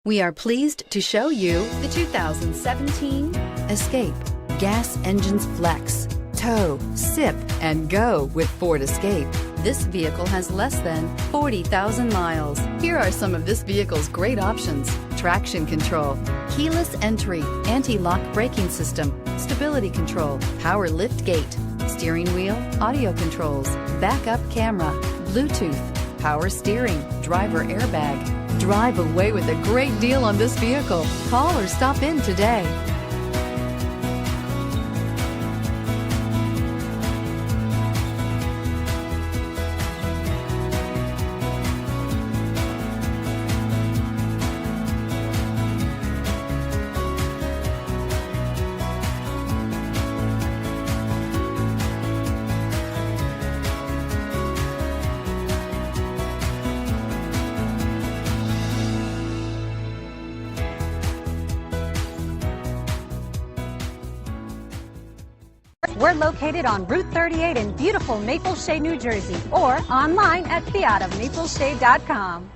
We are pleased to show you the 2017 Escape. Gas engines flex, tow, sip, and go with Ford Escape. This vehicle has less than 40,000 miles. Here are some of this vehicle's great options: traction control, keyless entry, anti-lock braking system, stability control, power lift gate, steering wheel audio controls, backup camera, Bluetooth, power steering, driver airbag. Drive away with a great deal on this vehicle. Call or stop in today. We're located on Route 38 in beautiful Maple Shade, New Jersey, or online at fiatofmapleshade.com.